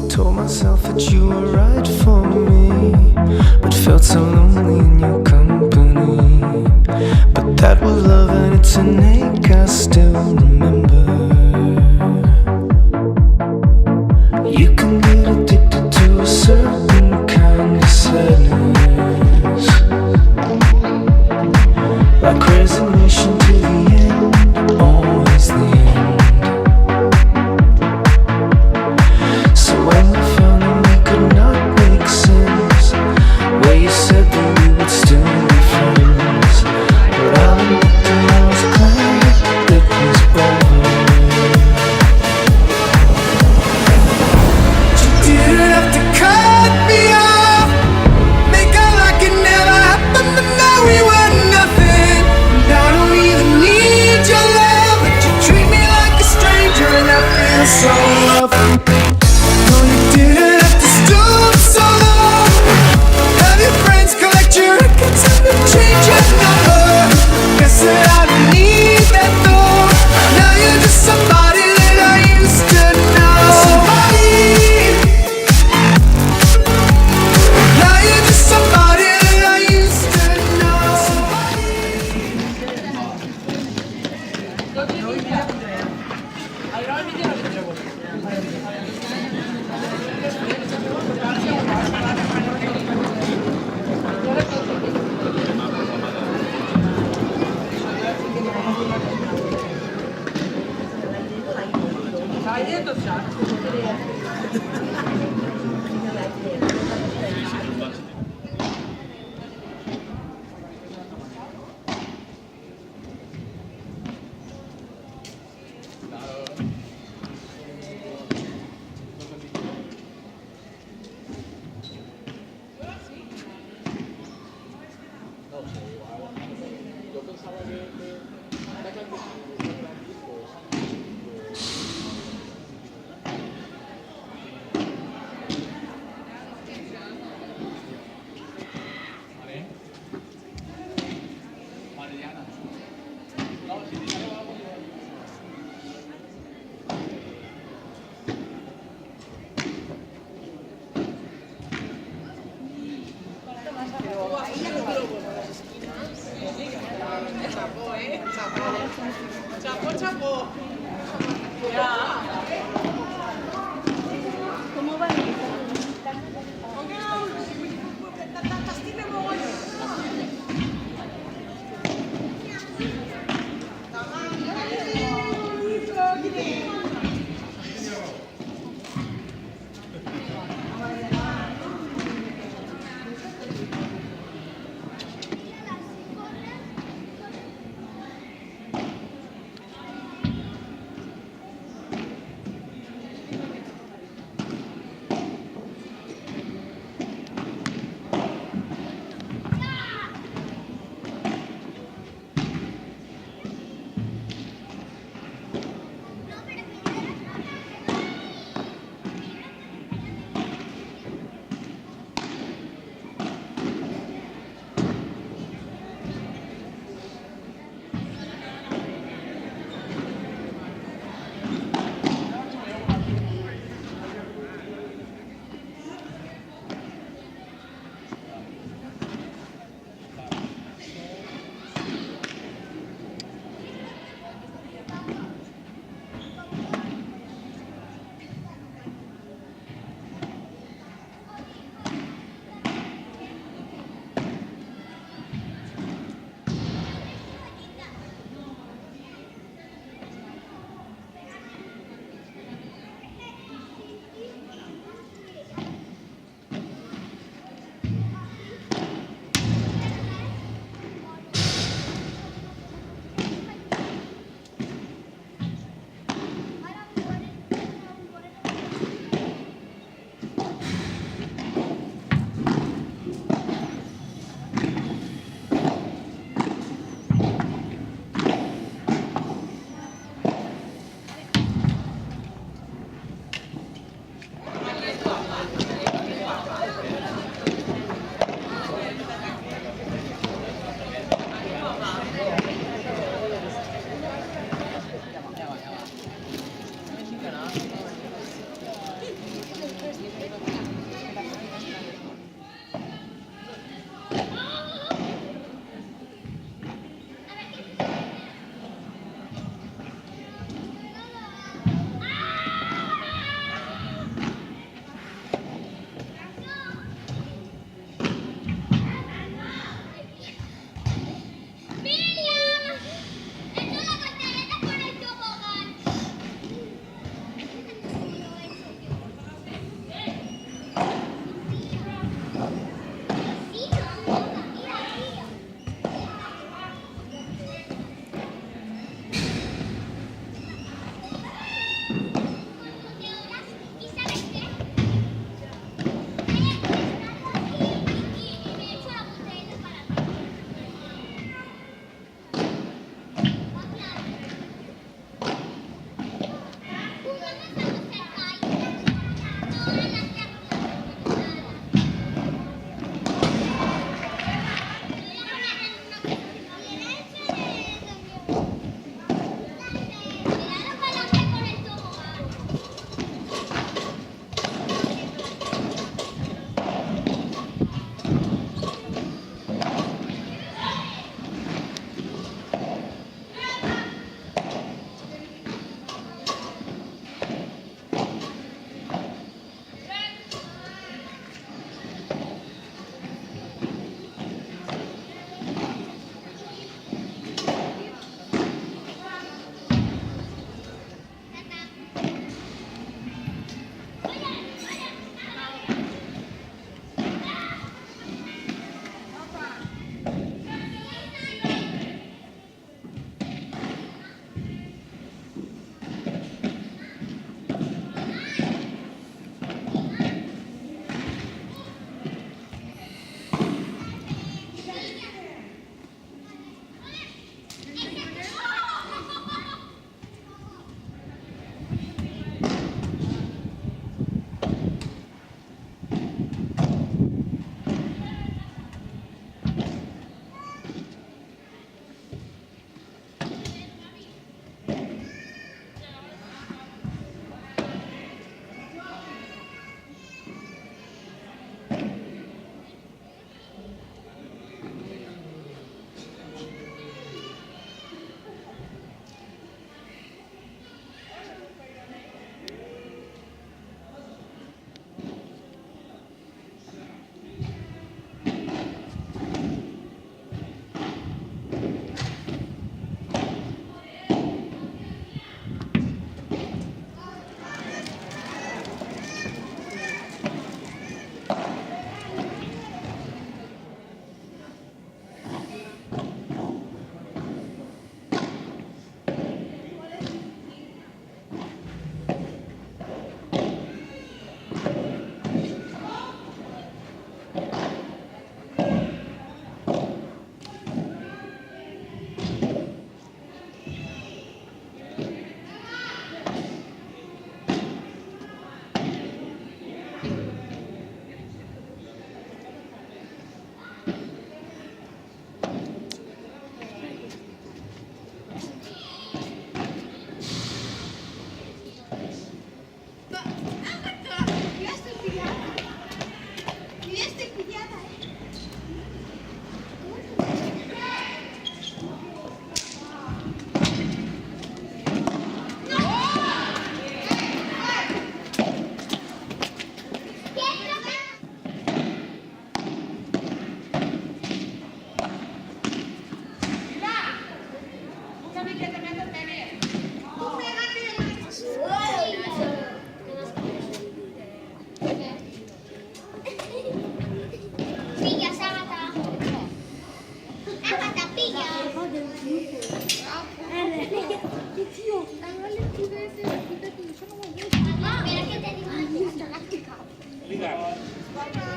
Told myself that you were right for me, but felt so lonely in your company. But that was love and it's an ache I still remember. You can get addicted to a certain kind of sadness, like resignation to the end, always the end. So when we found that we could not make sense, where you said that we would still be friends, but I'll admit that I was glad it was over. You didn't have to cut me off, make out like it never happened, but now we were nothing. And I don't even need your love, but you treat me like a stranger, and I feel so rough. No, you didn't have to stoop so low, have your friends collect your records and then change your number. Guess that I don't need that though. Now you're just somebody that I used to know. Now you're just somebody that I used to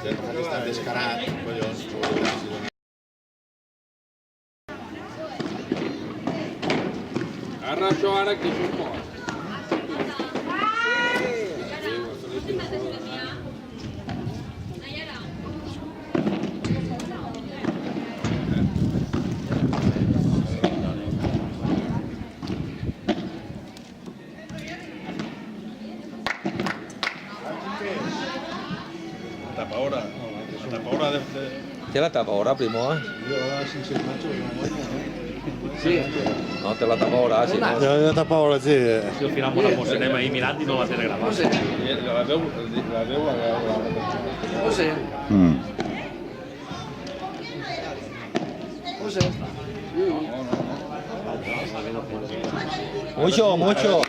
Che sta descarato, collons. Arracho ara que surt fort. Tapa ahora. Tapa ahora de... Té la tapa ora, primo, eh? Yo ahora sin ser macho, Sí. No, té la tapa ora, si no... Jo tapa ahora, sí. Si al final mos la posarem ahir mirant i no la tenen gravada. La veu No sé. No sé. Mucho, mucho.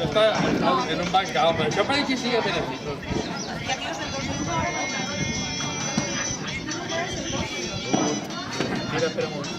Està en un banc calma. Això pareix que sigui beneficiós. Mira, per amunt.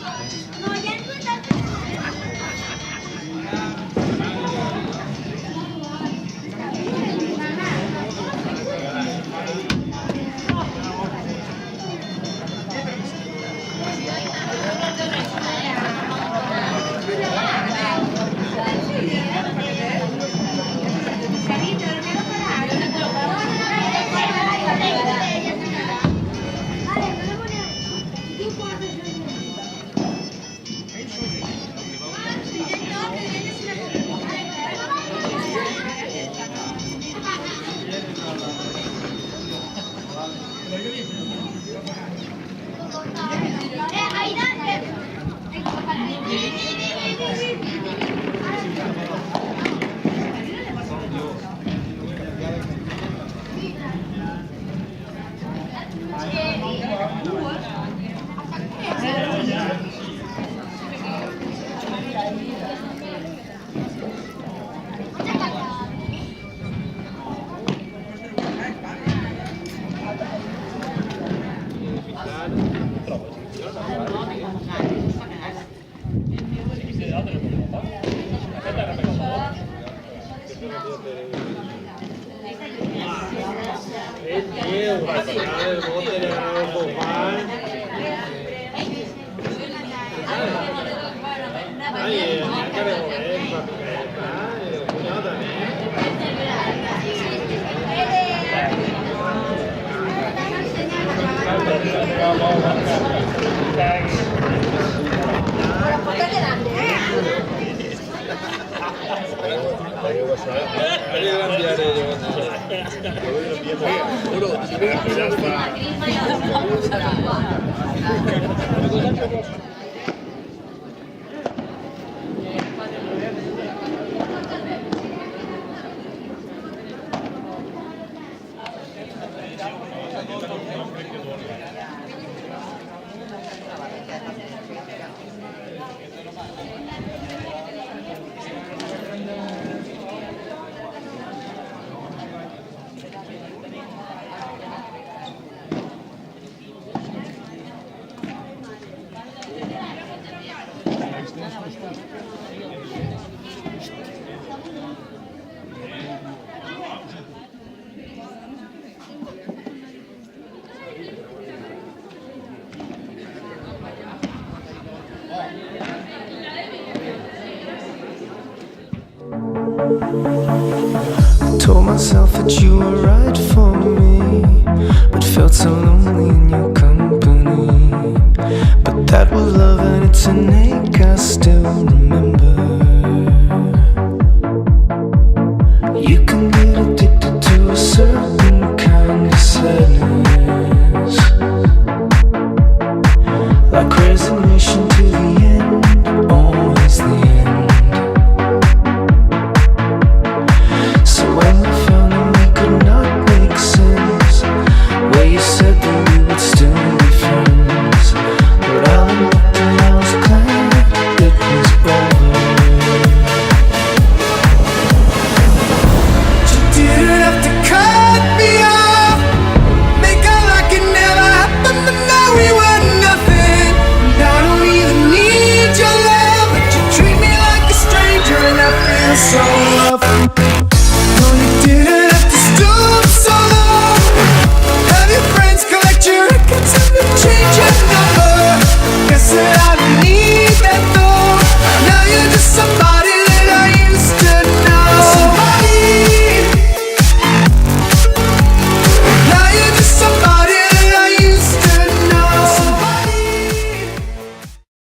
I told myself that you were right for me, but felt so lonely in your company. But that was love and it's an ache I still remember.